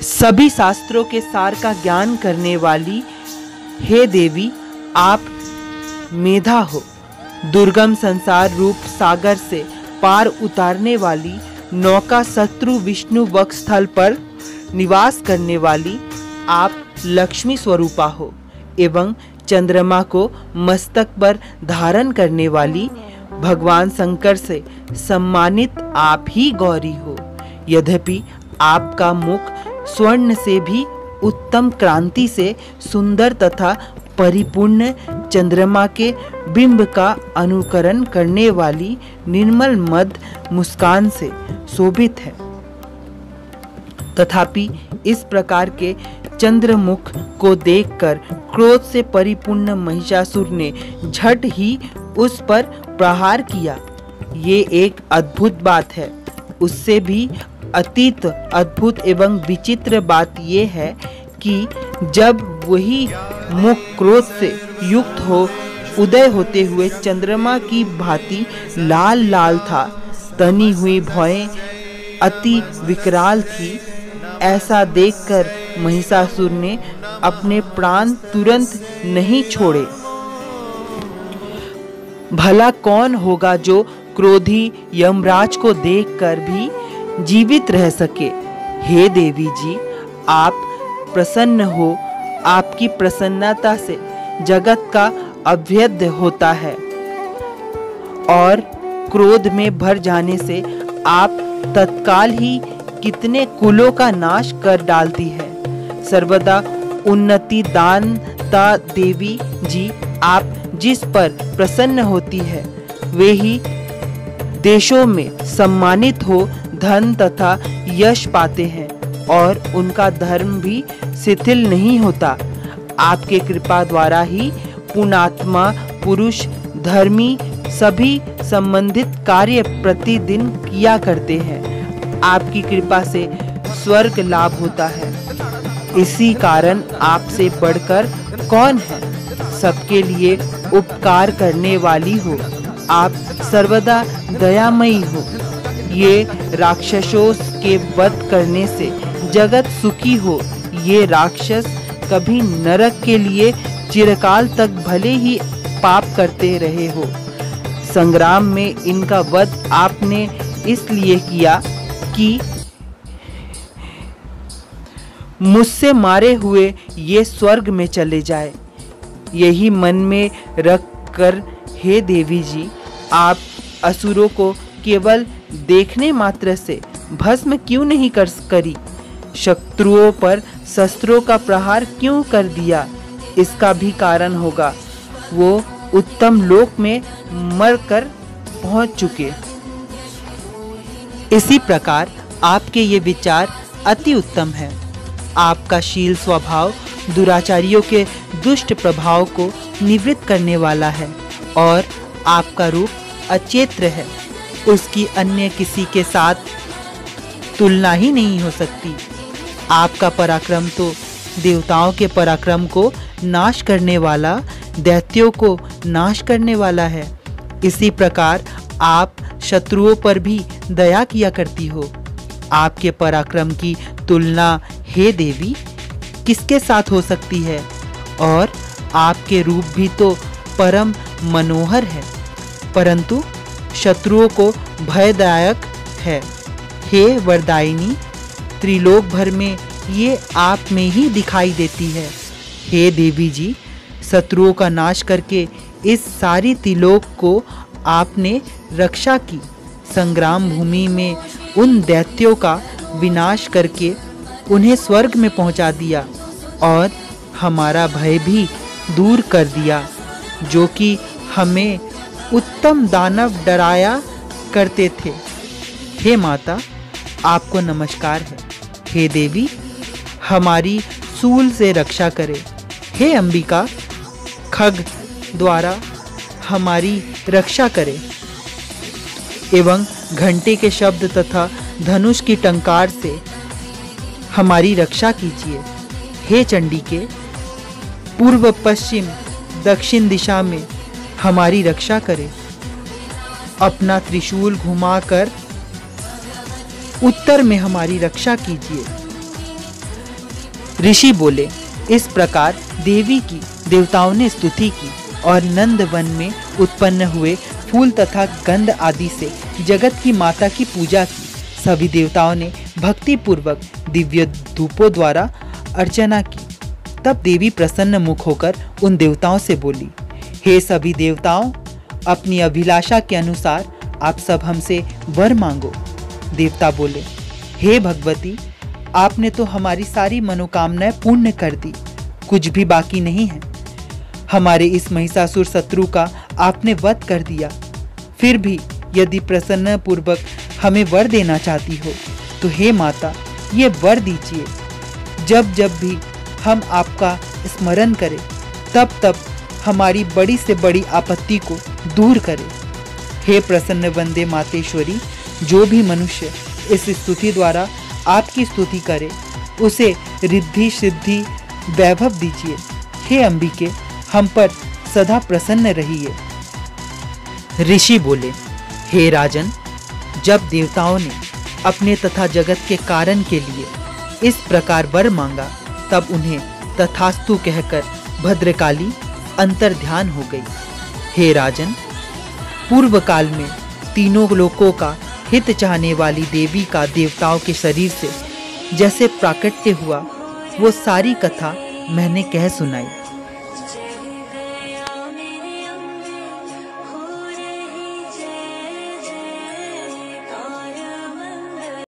सभी शास्त्रों के सार का ज्ञान करने वाली हे देवी, आप मेधा हो। दुर्गम संसार रूप सागर से पार उतारने वाली, नौका शत्रु विष्णु वक्षस्थल पर निवास करने वाली आप लक्ष्मी स्वरूपा हो एवं चंद्रमा को मस्तक पर धारण करने वाली भगवान शंकर से सम्मानित आप ही गौरी हो। यद्यपि आपका मुख स्वर्ण से भी उत्तम क्रांति से सुंदर तथा परिपूर्ण चंद्रमा के बिंब का अनुकरण करने वाली निर्मल मद मुस्कान से शोभित है, तथापि इस प्रकार के चंद्रमुख को देखकर क्रोध से परिपूर्ण महिषासुर ने झट ही उस पर प्रहार किया। ये एक अद्भुत बात है। उससे भी अतीत अद्भुत एवं विचित्र बात यह है कि जब वही मुख क्रोध से युक्त हो उदय होते हुए चंद्रमा की भांति लाल लाल था, तनी हुई भौहें अति विकराल थी। ऐसा देखकर महिषासुर ने अपने प्राण तुरंत नहीं छोड़े। भला कौन होगा जो क्रोधी यमराज को देखकर भी जीवित रह सके। हे देवी जी, आप प्रसन्न हो। आपकी प्रसन्नता से जगत का अभेद्य होता है और क्रोध में भर जाने से आप तत्काल ही कितने कुलों का नाश कर डालती है। सर्वदा उन्नति दानता देवी जी, आप जिस पर प्रसन्न होती है वे ही देशों में सम्मानित हो धन तथा यश पाते हैं और उनका धर्म भी शिथिल नहीं होता। आपके कृपा द्वारा ही पुण्यात्मा पुरुष धर्मी सभी संबंधित कार्य प्रतिदिन किया करते हैं। आपकी कृपा से स्वर्ग लाभ होता है। इसी कारण आपसे बढ़कर कौन है। सबके लिए उपकार करने वाली हो। आप सर्वदा दयामयी हो। ये राक्षसों के वध करने से जगत सुखी हो। ये राक्षस कभी नरक के लिए चिरकाल तक भले ही पाप करते रहे हो। संग्राम में इनका वध आपने इसलिए किया कि मुझसे मारे हुए ये स्वर्ग में चले जाए। यही मन में रख कर हे देवी जी, आप असुरों को केवल देखने मात्र से भस्म क्यों नहीं करी। शत्रुओं पर शस्त्रों का प्रहार क्यों कर दिया। इसका भी कारण होगा। वो उत्तम लोक में मरकर पहुंच चुके। इसी प्रकार आपके ये विचार अति उत्तम है। आपका शील स्वभाव दुराचारियों के दुष्ट प्रभाव को निवृत्त करने वाला है और आपका रूप अचेत्र है। उसकी अन्य किसी के साथ तुलना ही नहीं हो सकती। आपका पराक्रम तो देवताओं के पराक्रम को नाश करने वाला, दैत्यों को नाश करने वाला है। इसी प्रकार आप शत्रुओं पर भी दया किया करती हो। आपके पराक्रम की तुलना हे देवी किसके साथ हो सकती है। और आपके रूप भी तो परम मनोहर है, परंतु शत्रुओं को भयदायक है। हे वरदायिनी, त्रिलोक भर में ये आप में ही दिखाई देती है। हे देवी जी, शत्रुओं का नाश करके इस सारी त्रिलोक को आपने रक्षा की। संग्राम भूमि में उन दैत्यों का विनाश करके उन्हें स्वर्ग में पहुंचा दिया और हमारा भय भी दूर कर दिया, जो कि हमें उत्तम दानव डराया करते थे। हे माता, आपको नमस्कार है। हे देवी, हमारी सूल से रक्षा करे। हे अंबिका, खग द्वारा हमारी रक्षा करे एवं घंटे के शब्द तथा धनुष की टंकार से हमारी रक्षा कीजिए। हे चंडिके, पूर्व पश्चिम दक्षिण दिशा में हमारी रक्षा करे। अपना त्रिशूल घुमाकर उत्तर में हमारी रक्षा कीजिए। ऋषि बोले, इस प्रकार देवी की देवताओं ने स्तुति की और नंदवन में उत्पन्न हुए फूल तथा गंध आदि से जगत की माता की पूजा की। सभी देवताओं ने भक्ति पूर्वक दिव्य धूपों द्वारा अर्चना की। तब देवी प्रसन्न मुख होकर उन देवताओं से बोली, हे सभी देवताओं, अपनी अभिलाषा के अनुसार आप सब हमसे वर मांगो। देवता बोले, हे भगवती, आपने तो हमारी सारी मनोकामनाएं पूर्ण कर दी, कुछ भी बाकी नहीं है। हमारे इस महिषासुर शत्रु का आपने वध कर दिया। फिर भी यदि प्रसन्न पूर्वक हमें वर देना चाहती हो तो हे माता, ये वर दीजिए। जब जब भी हम आपका स्मरण करें तब तब हमारी बड़ी से बड़ी आपत्ति को दूर करें। हे प्रसन्न वंदे मातेश्वरी, जो भी मनुष्य इस स्तुति द्वारा आपकी स्तुति करे उसे रिद्धि सिद्धि वैभव दीजिए। हे अंबिके, हम पर सदा प्रसन्न रहिए। ऋषि बोले, हे राजन, जब देवताओं ने अपने तथा जगत के कारण के लिए इस प्रकार वर मांगा तब उन्हें तथास्तु कहकर भद्रकाली अंतर्ध्यान हो गई। हे राजन, पूर्व काल में तीनों लोकों का हित चाहने वाली देवी का देवताओं के शरीर से जैसे प्राकट्य हुआ, वो सारी कथा मैंने कह सुनाई।